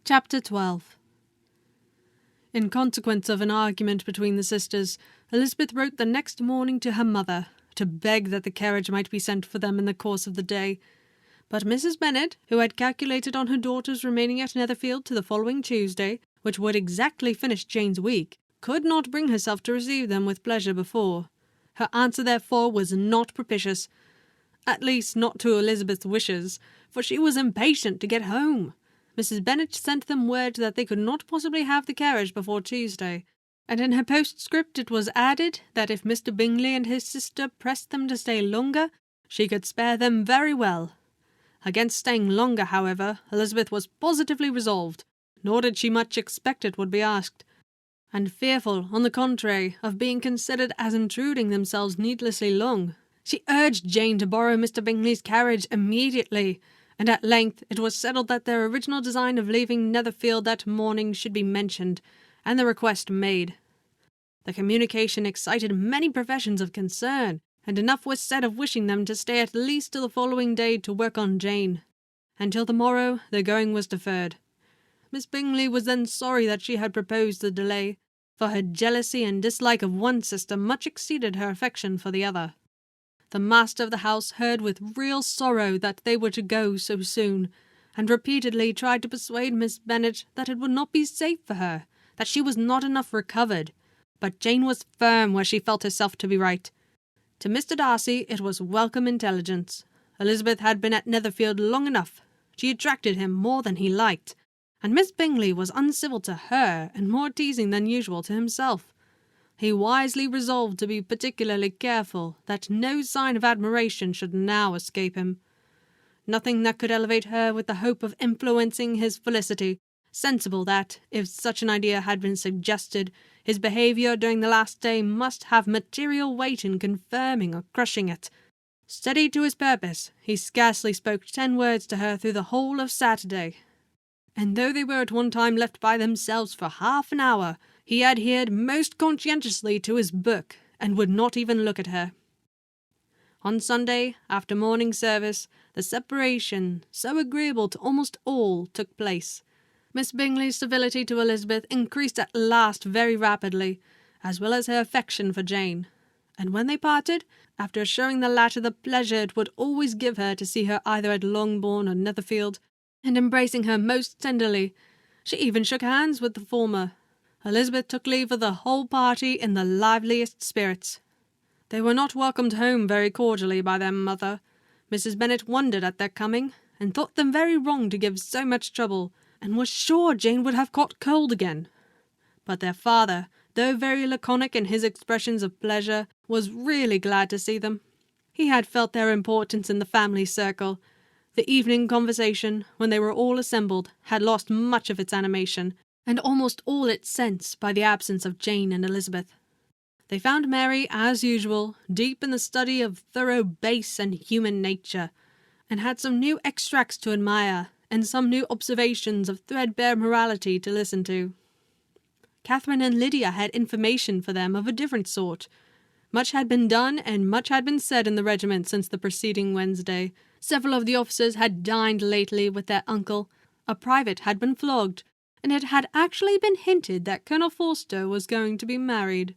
Chapter 12. In consequence of an argument between the sisters, Elizabeth wrote the next morning to her mother, to beg that the carriage might be sent for them in the course of the day. But Mrs. Bennet, who had calculated on her daughters remaining at Netherfield to the following Tuesday, which would exactly finish Jane's week, could not bring herself to receive them with pleasure before. Her answer, therefore, was not propitious, at least not to Elizabeth's wishes, for she was impatient to get home. Mrs. Bennet sent them word that they could not possibly have the carriage before Tuesday, and in her postscript it was added that if Mr. Bingley and his sister pressed them to stay longer, she could spare them very well. Against staying longer, however, Elizabeth was positively resolved, nor did she much expect it would be asked, and fearful, on the contrary, of being considered as intruding themselves needlessly long, she urged Jane to borrow Mr. Bingley's carriage immediately, and at length it was settled that their original design of leaving Netherfield that morning should be mentioned, and the request made. The communication excited many professions of concern, and enough was said of wishing them to stay at least till the following day to work on Jane. Until the morrow their going was deferred. Miss Bingley was then sorry that she had proposed the delay, for her jealousy and dislike of one sister much exceeded her affection for the other. The master of the house heard with real sorrow that they were to go so soon, and repeatedly tried to persuade Miss Bennet that it would not be safe for her, that she was not enough recovered, but Jane was firm where she felt herself to be right. To Mr. Darcy it was welcome intelligence. Elizabeth had been at Netherfield long enough. She attracted him more than he liked, and Miss Bingley was uncivil to her and more teasing than usual to himself. He wisely resolved to be particularly careful that no sign of admiration should now escape him. Nothing that could elevate her with the hope of influencing his felicity, sensible that, if such an idea had been suggested, his behaviour during the last day must have material weight in confirming or crushing it. Steady to his purpose, he scarcely spoke 10 words to her through the whole of Saturday, and though they were at one time left by themselves for half an hour, he adhered most conscientiously to his book, and would not even look at her. On Sunday, after morning service, the separation, so agreeable to almost all, took place. Miss Bingley's civility to Elizabeth increased at last very rapidly, as well as her affection for Jane, and when they parted, after assuring the latter the pleasure it would always give her to see her either at Longbourn or Netherfield, and embracing her most tenderly, she even shook hands with the former, Elizabeth took leave of the whole party in the liveliest spirits. They were not welcomed home very cordially by their mother. Mrs. Bennet wondered at their coming, and thought them very wrong to give so much trouble, and was sure Jane would have caught cold again. But their father, though very laconic in his expressions of pleasure, was really glad to see them. He had felt their importance in the family circle. The evening conversation, when they were all assembled, had lost much of its animation, and almost all its sense by the absence of Jane and Elizabeth. They found Mary, as usual, deep in the study of thorough base and human nature, and had some new extracts to admire, and some new observations of threadbare morality to listen to. Catherine and Lydia had information for them of a different sort. Much had been done, and much had been said in the regiment since the preceding Wednesday. Several of the officers had dined lately with their uncle. A private had been flogged, and it had actually been hinted that Colonel Forster was going to be married.